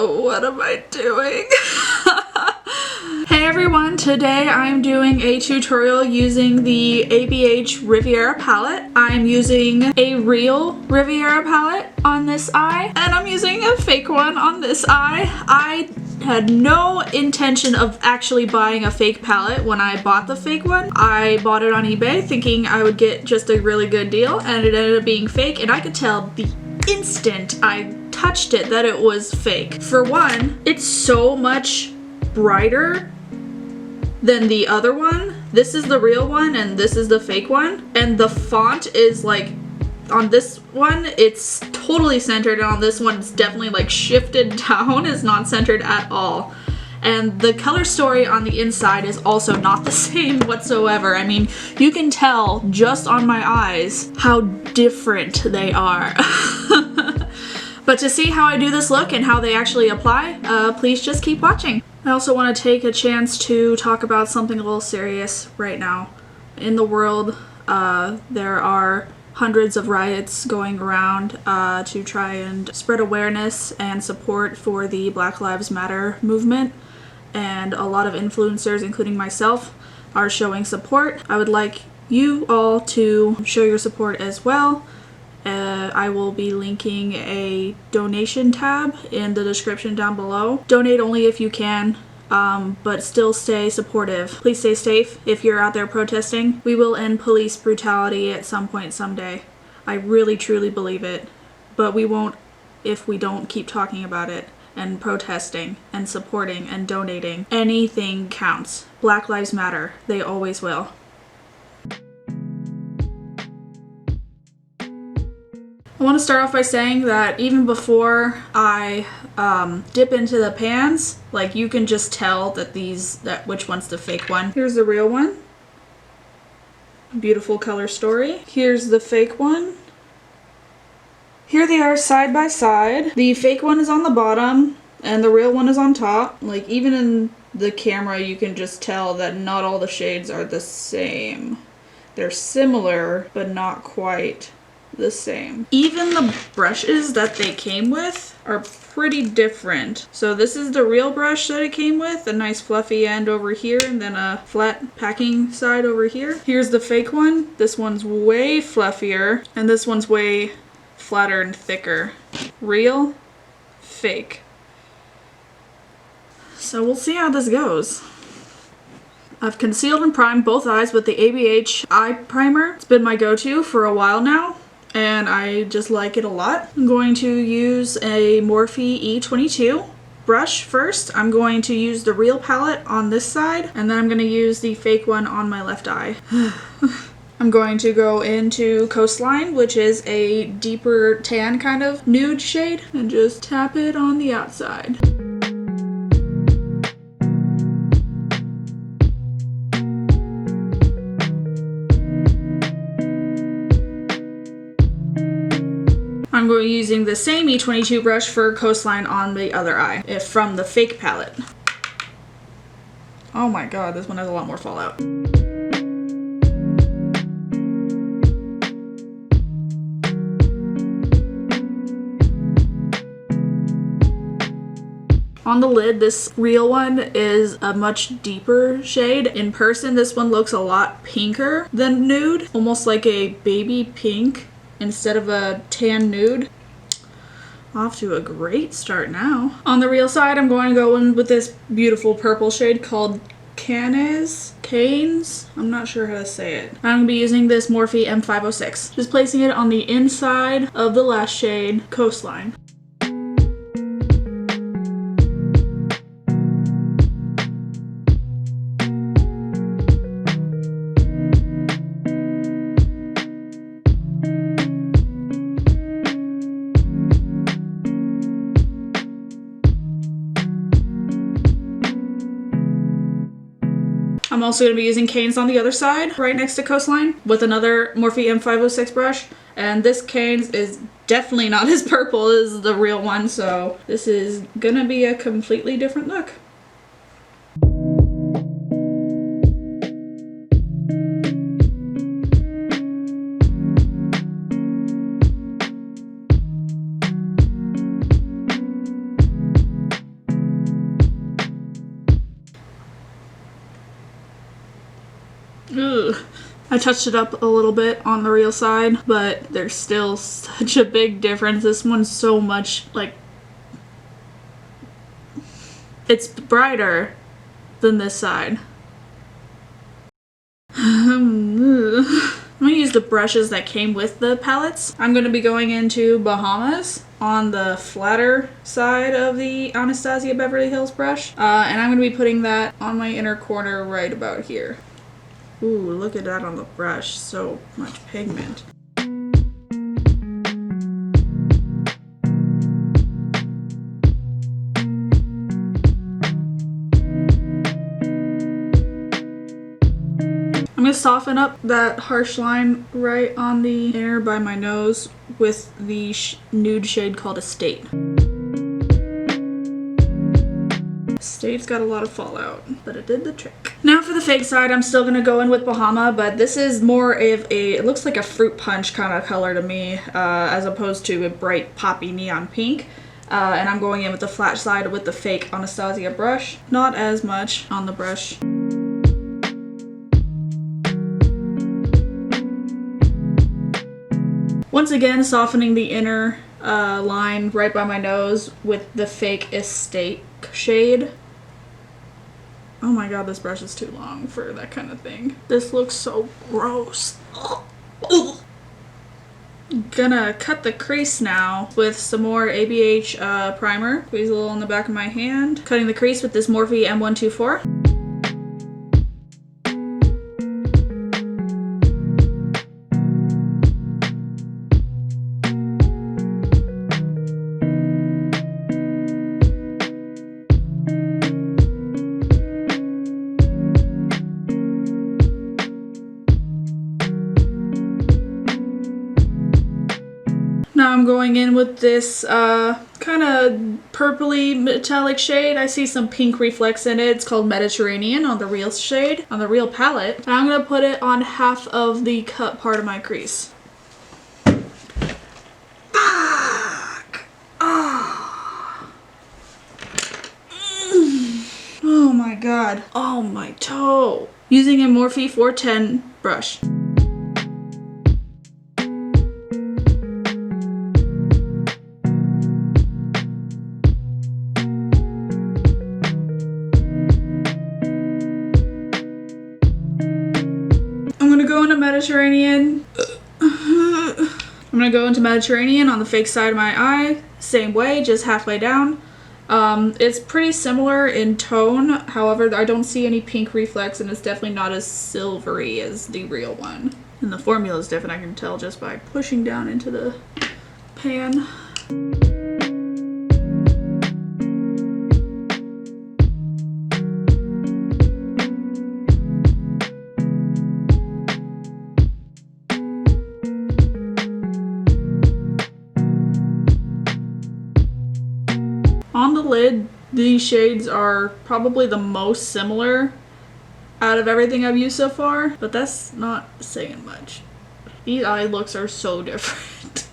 What am I doing? Hey everyone, today I'm doing a tutorial using the ABH Riviera palette. I'm using a real Riviera palette on this eye, and I'm using a fake one on this eye. I had no intention of actually buying a fake palette when I bought the fake one. I bought it on eBay thinking I would get just a really good deal, and it ended up being fake, and I could tell the instant I touched it that it was fake. For one, it's so much brighter than the other one. This is the real one and this is the fake one, and the font is like, on this one it's totally centered, and on this one it's definitely like shifted down. It's not centered at all. And the color story on the inside is also not the same whatsoever. I mean, you can tell just on my eyes how different they are. But to see how I do this look and how they actually apply, please just keep watching. I also want to take a chance to talk about something a little serious right now. In the world, there are hundreds of riots going around to try and spread awareness and support for the Black Lives Matter movement. And a lot of influencers, including myself, are showing support. I would like you all to show your support as well. I will be linking a donation tab in the description down below. Donate only if you can, but still stay supportive. Please stay safe if you're out there protesting. We will end police brutality at some point someday. I really truly believe it, but we won't if we don't keep talking about it and protesting and supporting and donating. Anything counts. Black Lives Matter. They always will. I want to start off by saying that even before I dip into the pans, like, you can just tell that which one's the fake one. Here's the real one. Beautiful color story. Here's the fake one. Here they are side by side. The fake one is on the bottom and the real one is on top. Like, even in the camera you can just tell that not all the shades are the same. They're similar, but not quite the same. Even the brushes that they came with are pretty different. So this is the real brush that it came with, a nice fluffy end over here and then a flat packing side over here. Here's the fake one. This one's way fluffier and this one's way flatter and thicker. Real, fake. So we'll see how this goes. I've concealed and primed both eyes with the ABH eye primer. It's been my go-to for a while now, and I just like it a lot. I'm going to use a Morphe E22 brush first. I'm going to use the real palette on this side, and then I'm going to use the fake one on my left eye. I'm going to go into Coastline, which is a deeper tan kind of nude shade, and just tap it on the outside. I'm going to be using the same E22 brush for Coastline on the other eye, from the fake palette. Oh my god, this one has a lot more fallout. On the lid, this real one is a much deeper shade. In person, this one looks a lot pinker than nude, almost like a baby pink instead of a tan nude. Off to a great start now. On the real side, I'm going to go in with this beautiful purple shade called Canes. I'm not sure how to say it. I'm going to be using this Morphe M506. Just placing it on the inside of the last shade, Coastline. I'm also going to be using Canes on the other side, right next to Coastline, with another Morphe M506 brush. And this Canes is definitely not as purple as the real one, so this is going to be a completely different look. I touched it up a little bit on the real side, but there's still such a big difference. This one's so much, like, it's brighter than this side. I'm gonna use the brushes that came with the palettes. I'm gonna be going into Bahamas on the flatter side of the Anastasia Beverly Hills brush. And I'm gonna be putting that on my inner corner right about here. Ooh, look at that on the brush. So much pigment. I'm going to soften up that harsh line right on the inner by my nose with the nude shade called Estate. Estate's got a lot of fallout, but it did the trick. Now for the fake side, I'm still going to go in with Bahama, but this is more of it looks like a fruit punch kind of color to me, as opposed to a bright poppy neon pink. And I'm going in with the flat side with the fake Anastasia brush. Not as much on the brush. Once again, softening the inner line right by my nose with the fake Estate shade. Oh my god, this brush is too long for that kind of thing. This looks so gross. Ugh. Gonna cut the crease now with some more ABH primer. Squeeze a little on the back of my hand. Cutting the crease with this Morphe M124. Now I'm going in with this kind of purpley metallic shade. I see some pink reflex in it. It's called Mediterranean on the real shade, on the real palette. And I'm going to put it on half of the cut part of my crease. Fuck! Oh. Oh my god. Oh, my toe. Using a Morphe 410 brush. Mediterranean. I'm gonna go into Mediterranean on the fake side of my eye, same way, just halfway down. It's pretty similar in tone, however I don't see any pink reflex and it's definitely not as silvery as the real one. And the formula is different, I can tell just by pushing down into the pan. On the lid, these shades are probably the most similar out of everything I've used so far, but that's not saying much. These eye looks are so different.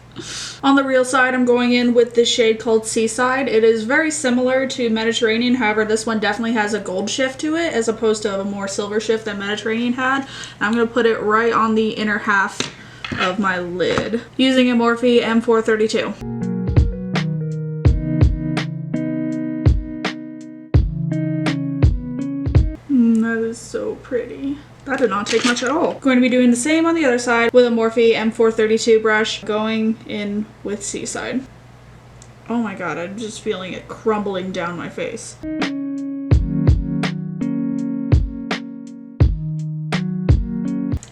On the real side, I'm going in with this shade called Seaside. It is very similar to Mediterranean, however this one definitely has a gold shift to it as opposed to a more silver shift that Mediterranean had. And I'm going to put it right on the inner half of my lid using a Morphe M432. That is so pretty. That did not take much at all. Going to be doing the same on the other side with a Morphe M432 brush, going in with Seaside. Oh my god, I'm just feeling it crumbling down my face.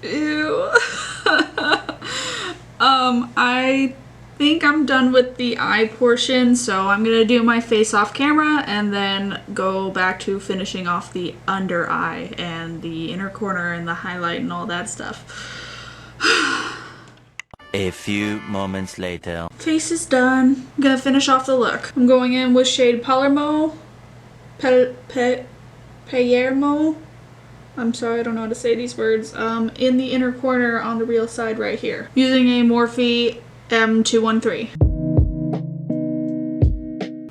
Ew. I think I'm done with the eye portion, so I'm gonna do my face off camera and then go back to finishing off the under eye and the inner corner and the highlight and all that stuff. A few moments later. Face is done. I'm gonna finish off the look. I'm going in with shade Palermo. Palermo. I'm sorry, I don't know how to say these words. In the inner corner on the real side right here. Using a Morphe M213.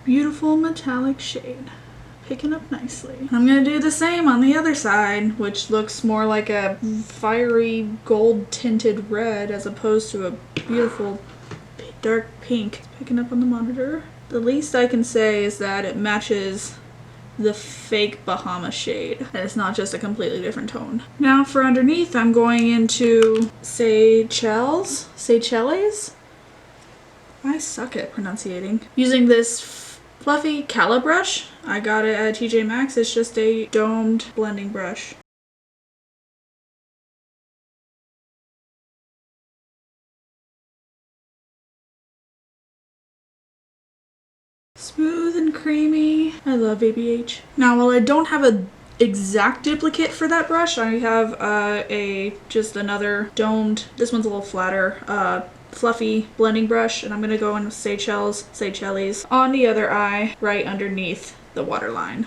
Beautiful metallic shade. picking up nicely. I'm gonna do the same on the other side, which looks more like a fiery gold tinted red as opposed to a beautiful dark pink. It's picking up on the monitor. The least I can say is that it matches the fake Bahama shade. And it's not just a completely different tone. Now for underneath, I'm going into Seychelles. I suck at pronunciating. Using this fluffy Cala brush. I got it at TJ Maxx. It's just a domed blending brush. Smooth and creamy. I love ABH. Now, while I don't have an exact duplicate for that brush, I have just another domed, this one's a little flatter, fluffy blending brush, and I'm gonna go in with Seychelles on the other eye, right underneath the waterline.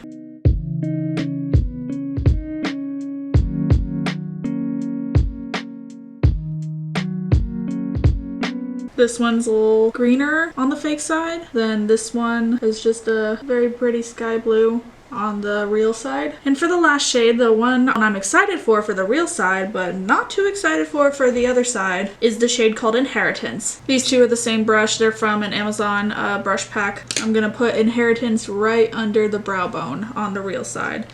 This one's a little greener on the fake side, then this one is just a very pretty sky blue on the real side. And for the last shade, the one I'm excited for the real side, but not too excited for the other side, is the shade called Inheritance. These two are the same brush. They're from an Amazon brush pack. I'm gonna put Inheritance right under the brow bone on the real side.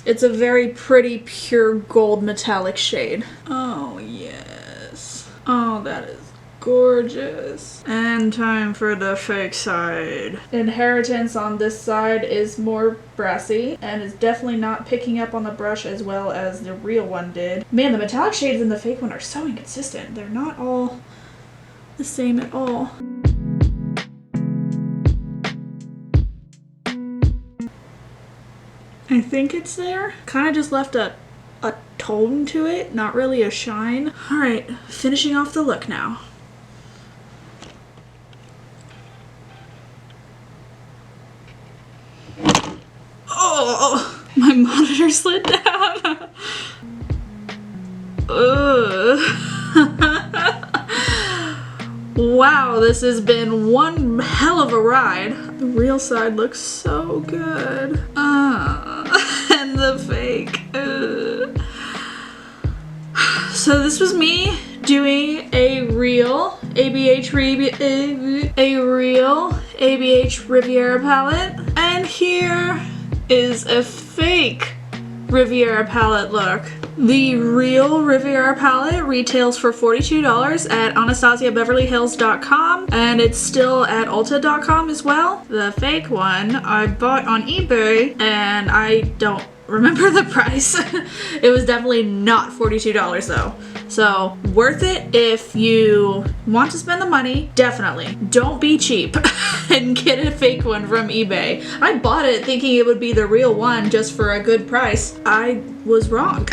It's a very pretty, pure gold metallic shade. Oh, yes. Oh, that is gorgeous. And time for the fake side. Inheritance on this side is more brassy and is definitely not picking up on the brush as well as the real one did. Man, the metallic shades in the fake one are so inconsistent. They're not all the same at all. I think it's there. Kind of just left a tone to it, not really a shine. All right, finishing off the look now. Oh, my monitor slid down. Wow, this has been one hell of a ride. The real side looks so good. And the fake. So this was me doing a real ABH Riviera palette, and here is a fake Riviera palette look. The real Riviera palette retails for $42 at AnastasiaBeverlyHills.com, and it's still at Ulta.com as well. The fake one I bought on eBay, and I don't remember the price. It was definitely not $42 though. So worth it if you want to spend the money. Definitely don't be cheap and get a fake one from eBay. I bought it thinking it would be the real one just for a good price. I was wrong.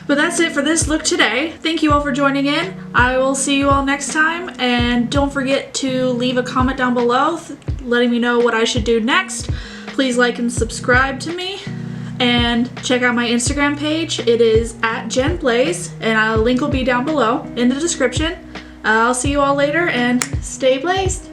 But that's it for this look today. Thank you all for joining in. I will see you all next time, and don't forget to leave a comment down below letting me know what I should do next. Please like and subscribe to me. And check out my Instagram page. It is @JenBlaze, and a link will be down below in the description. I'll see you all later, and stay blazed.